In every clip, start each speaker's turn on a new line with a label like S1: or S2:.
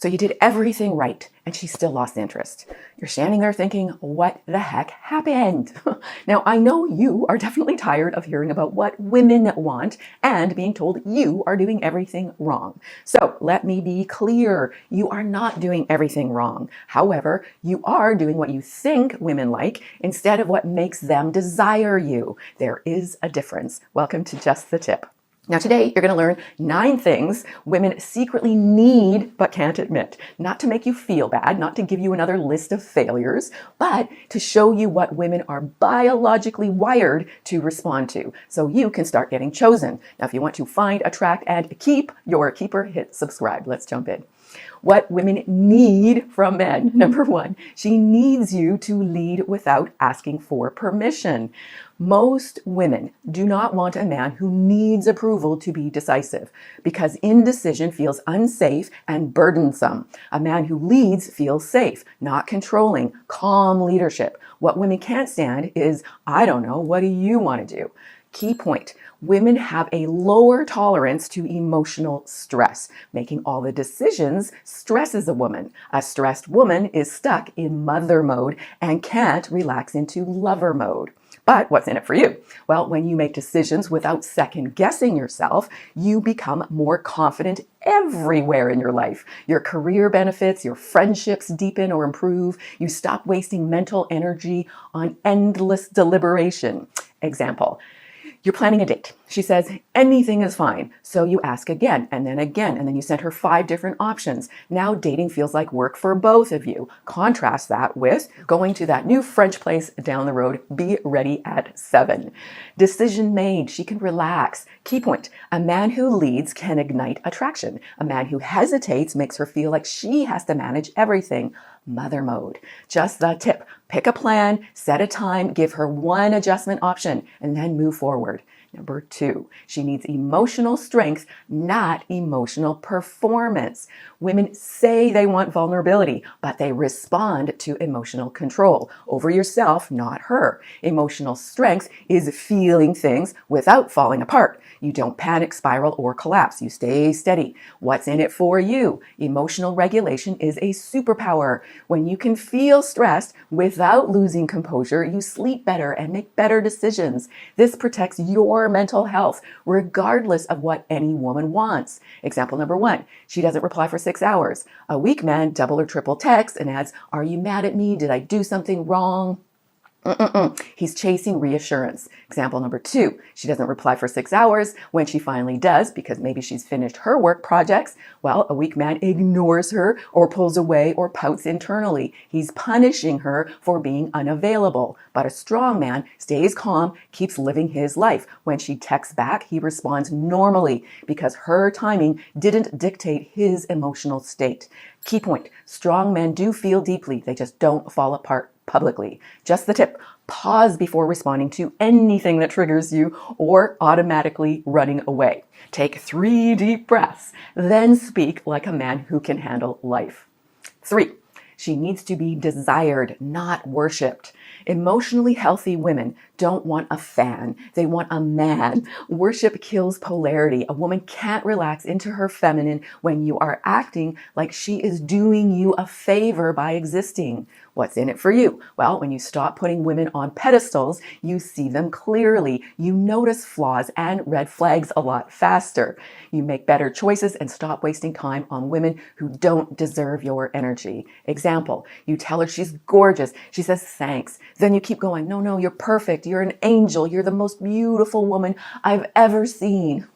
S1: So you did everything right and she still lost interest. You're standing there thinking, what the heck happened? Now, I know you are definitely tired of hearing about what women want and being told you are doing everything wrong. So let me be clear. You are not doing everything wrong. However, you are doing what you think women like instead of what makes them desire you. There is a difference. Welcome to Just the Tip. Now today, you're going to learn 9 things women secretly need but can't admit. Not to make you feel bad, not to give you another list of failures, but to show you what women are biologically wired to respond to, so you can start getting chosen. Now, if you want to find, attract, and keep your keeper, hit subscribe. Let's jump in. What women need from men. Number 1, she needs you to lead without asking for permission. Most women do not want a man who needs approval to be decisive because indecision feels unsafe and burdensome. A man who leads feels safe, not controlling, calm leadership. What women can't stand is, I don't know, what do you want to do? Key point. Women have a lower tolerance to emotional stress. Making all the decisions stresses a woman. A stressed woman is stuck in mother mode and can't relax into lover mode. But what's in it for you? Well, when you make decisions without second guessing yourself, you become more confident everywhere in your life. Your career benefits, your friendships deepen or improve. You stop wasting mental energy on endless deliberation. Example. You're planning a date. She says anything is fine. So you ask again, and then you send her 5 different options. Now dating feels like work for both of you. Contrast that with going to that new French place down the road. Be ready at 7. Decision made. She can relax. Key point. A man who leads can ignite attraction. A man who hesitates makes her feel like she has to manage everything. Mother mode. Just the tip. Pick a plan, set a time, give her 1 adjustment option, and then move forward. Number 2, she needs emotional strength, not emotional performance. Women say they want vulnerability, but they respond to emotional control over yourself, not her. Emotional strength is feeling things without falling apart. You don't panic, spiral, or collapse. You stay steady. What's in it for you? Emotional regulation is a superpower. When you can feel stressed without losing composure, you sleep better and make better decisions. This protects your mental health, regardless of what any woman wants. Example number 1, she doesn't reply for 6 hours. A weak man double or triple texts and adds, "Are you mad at me? Did I do something wrong?" He's chasing reassurance. Example number 2, she doesn't reply for 6 hours. When she finally does, because maybe she's finished her work projects, well, a weak man ignores her or pulls away or pouts internally. He's punishing her for being unavailable. But a strong man stays calm, keeps living his life. When she texts back, he responds normally because her timing didn't dictate his emotional state. Key point, strong men do feel deeply. They just don't fall apart publicly. Just the tip, pause before responding to anything that triggers you or automatically running away. Take 3 deep breaths, then speak like a man who can handle life. 3, she needs to be desired, not worshipped. Emotionally healthy women don't want a fan. They want a man. Worship kills polarity. A woman can't relax into her feminine when you are acting like she is doing you a favor by existing. What's in it for you? Well, when you stop putting women on pedestals, you see them clearly. You notice flaws and red flags a lot faster. You make better choices and stop wasting time on women who don't deserve your energy. Example, you tell her she's gorgeous. She says thanks. Then you keep going, no, you're perfect. You're an angel. You're the most beautiful woman I've ever seen.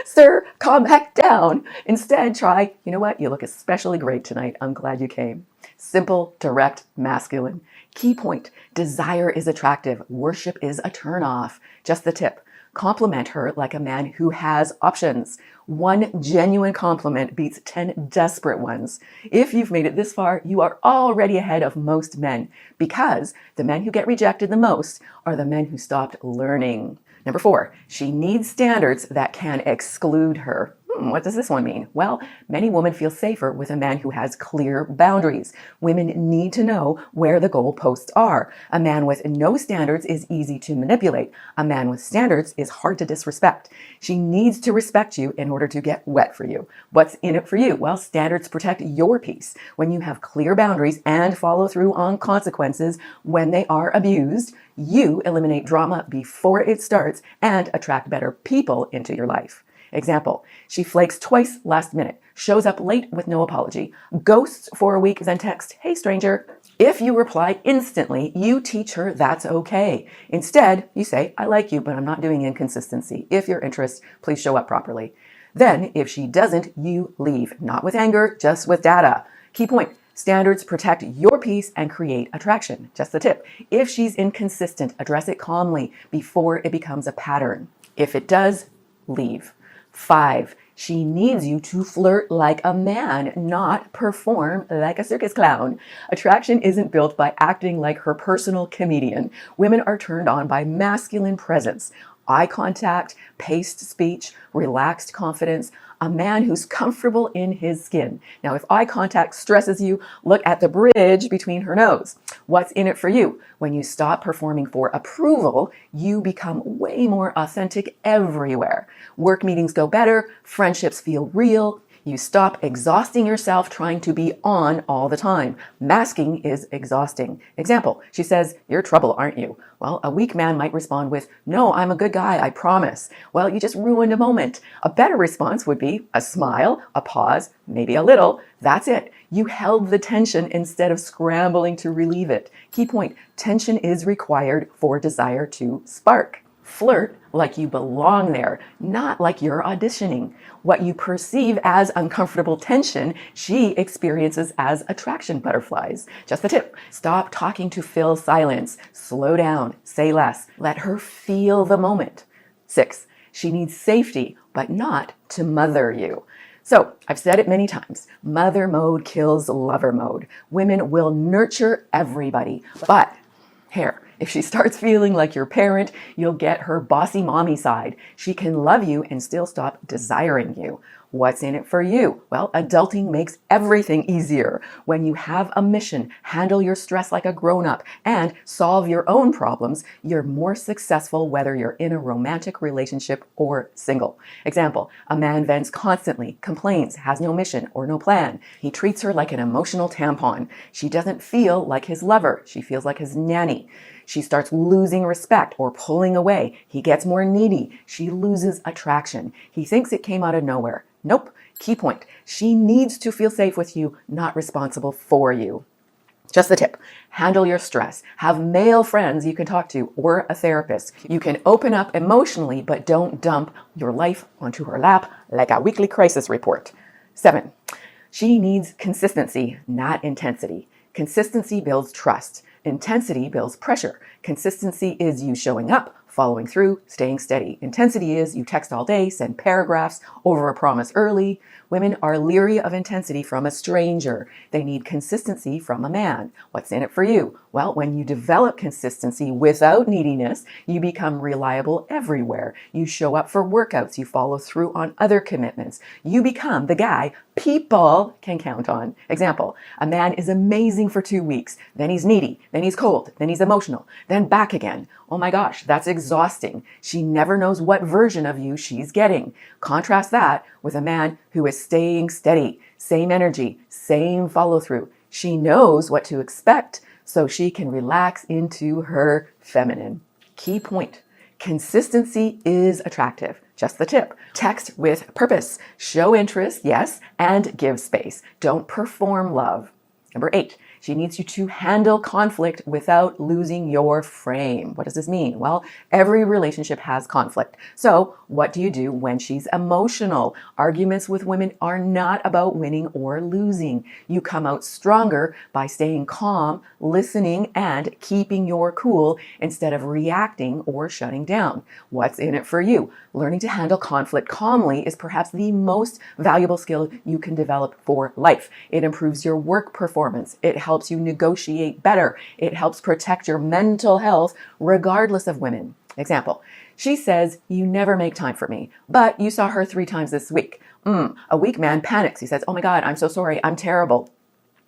S1: Sir, calm back down. Instead, try, you know what? You look especially great tonight. I'm glad you came. Simple, direct, masculine. Key point, desire is attractive. Worship is a turnoff. Just the tip. Compliment her like a man who has options. 1 genuine compliment beats 10 desperate ones. If you've made it this far, you are already ahead of most men because the men who get rejected the most are the men who stopped learning. Number 4, she needs standards that can exclude her. What does this one mean? Well, many women feel safer with a man who has clear boundaries. Women need to know where the goalposts are. A man with no standards is easy to manipulate. A man with standards is hard to disrespect. She needs to respect you in order to get wet for you. What's in it for you? Well, standards protect your peace. When you have clear boundaries and follow through on consequences when they are abused, you eliminate drama before it starts and attract better people into your life. Example, she flakes twice last minute, shows up late with no apology, ghosts for a week, then texts, "Hey stranger." If you reply instantly, you teach her that's okay. Instead, you say, "I like you, but I'm not doing inconsistency. If you're interested, please show up properly." Then, if she doesn't, you leave, not with anger, just with data. Key point. Standards protect your peace and create attraction. Just the tip. If she's inconsistent, address it calmly before it becomes a pattern. If it does, leave. 5, she needs you to flirt like a man, not perform like a circus clown. Attraction isn't built by acting like her personal comedian. Women are turned on by masculine presence, eye contact, paced speech, relaxed confidence, a man who's comfortable in his skin. Now, if eye contact stresses you, look at the bridge between her nose. What's in it for you? When you stop performing for approval, you become way more authentic everywhere. Work meetings go better, friendships feel real. You stop exhausting yourself trying to be on all the time. Masking is exhausting. Example, she says, "You're trouble, aren't you?" Well, a weak man might respond with, "No, I'm a good guy, I promise." Well, you just ruined a moment. A better response would be a smile, a pause, maybe a little. That's it. You held the tension instead of scrambling to relieve it. Key point, tension is required for desire to spark. Flirt like you belong there, not like you're auditioning. What you perceive as uncomfortable tension, she experiences as attraction butterflies. Just the tip. Stop talking to fill silence. Slow down. Say less. Let her feel the moment. 6, she needs safety, but not to mother you. So, I've said it many times, mother mode kills lover mode. Women will nurture everybody, but here, if she starts feeling like your parent, you'll get her bossy mommy side. She can love you and still stop desiring you. What's in it for you? Well, adulting makes everything easier. When you have a mission, handle your stress like a grown-up, and solve your own problems, you're more successful whether you're in a romantic relationship or single. Example, a man vents constantly, complains, has no mission or no plan. He treats her like an emotional tampon. She doesn't feel like his lover. She feels like his nanny. She starts losing respect or pulling away. He gets more needy. She loses attraction. He thinks it came out of nowhere. Nope. Key point. She needs to feel safe with you, not responsible for you. Just the tip. Handle your stress. Have male friends you can talk to or a therapist. You can open up emotionally, but don't dump your life onto her lap like a weekly crisis report. 7, she needs consistency, not intensity. Consistency builds trust. Intensity builds pressure. Consistency is you showing up, following through, staying steady. Intensity is you text all day, send paragraphs, over a promise early. Women are leery of intensity from a stranger. They need consistency from a man. What's in it for you? Well, when you develop consistency without neediness, you become reliable everywhere. You show up for workouts. You follow through on other commitments. You become the guy people can count on. Example, a man is amazing for 2 weeks. Then he's needy. Then he's cold. Then he's emotional. Then back again. Oh my gosh, that's exhausting. She never knows what version of you she's getting. Contrast that with a man who is staying steady, same energy, same follow through. She knows what to expect so she can relax into her feminine. Key point. Consistency is attractive. Just the tip. Text with purpose. Show interest, yes, and give space. Don't perform love. Number 8, she needs you to handle conflict without losing your frame. What does this mean? Well, every relationship has conflict. So what do you do when she's emotional? Arguments with women are not about winning or losing. You come out stronger by staying calm, listening, and keeping your cool instead of reacting or shutting down. What's in it for you? Learning to handle conflict calmly is perhaps the most valuable skill you can develop for life. It improves your work performance. It helps you negotiate better. It helps protect your mental health regardless of women. Example, she says, "You never make time for me, but you saw her 3 times this week." A weak man panics. He says, oh my God, I'm so sorry. I'm terrible.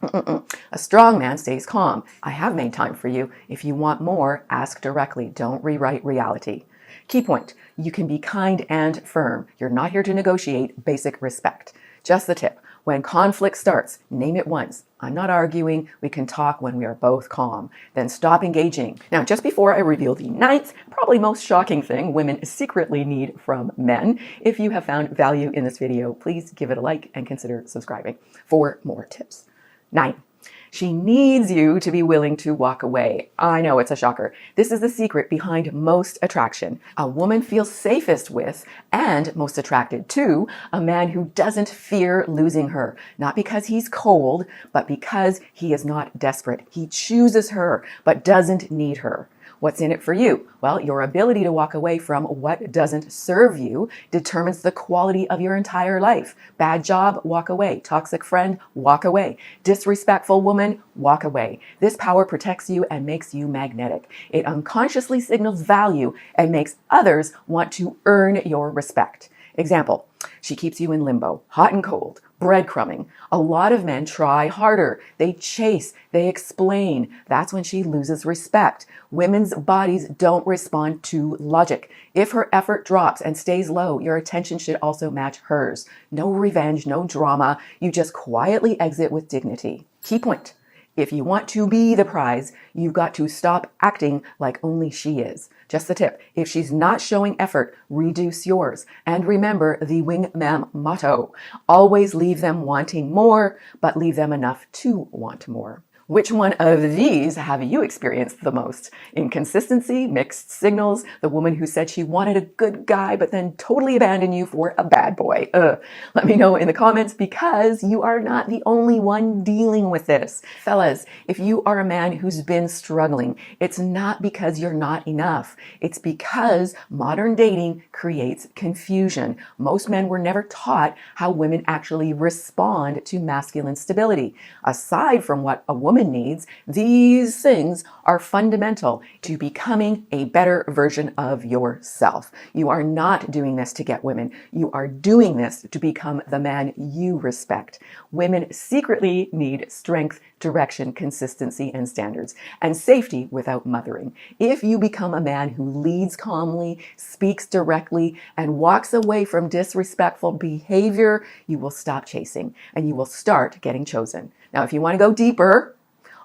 S1: A strong man stays calm. I have made time for you. If you want more, ask directly. Don't rewrite reality. Key point, you can be kind and firm. You're not here to negotiate basic respect. Just the tip. When conflict starts, name it once. I'm not arguing. We can talk when we are both calm. Then stop engaging. Now, just before I reveal the ninth, probably most shocking thing women secretly need from men, if you have found value in this video, please give it a like and consider subscribing for more tips. 9. She needs you to be willing to walk away. I know it's a shocker. This is the secret behind most attraction. A woman feels safest with and most attracted to a man who doesn't fear losing her. Not because he's cold, but because he is not desperate. He chooses her, but doesn't need her. What's in it for you? Well, your ability to walk away from what doesn't serve you determines the quality of your entire life. Bad job, walk away. Toxic friend, walk away. Disrespectful woman, walk away. This power protects you and makes you magnetic. It unconsciously signals value and makes others want to earn your respect. Example, she keeps you in limbo, hot and cold, breadcrumbing. A lot of men try harder. They chase, they explain. That's when she loses respect. Women's bodies don't respond to logic. If her effort drops and stays low, your attention should also match hers. No revenge, no drama. You just quietly exit with dignity. Key point. If you want to be the prize, you've got to stop acting like only she is. Just the tip. If she's not showing effort, reduce yours. And remember the Wingmam motto. Always leave them wanting more, but leave them enough to want more. Which one of these have you experienced the most? Inconsistency, mixed signals, the woman who said she wanted a good guy but then totally abandoned you for a bad boy. Let me know in the comments because you are not the only one dealing with this. Fellas, if you are a man who's been struggling, it's not because you're not enough. It's because modern dating creates confusion. Most men were never taught how women actually respond to masculine stability. Aside from what a woman needs, these things are fundamental to becoming a better version of yourself. You are not doing this to get women. You are doing this to become the man you respect. Women secretly need strength, direction, consistency, and standards, and safety without mothering. If you become a man who leads calmly, speaks directly, and walks away from disrespectful behavior, you will stop chasing and you will start getting chosen. Now, if you want to go deeper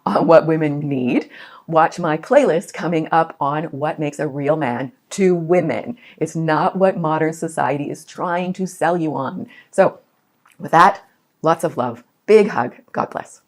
S1: on what women need, watch my playlist coming up on what makes a real man to women. It's not what modern society is trying to sell you on. So with that, lots of love. Big hug. God bless.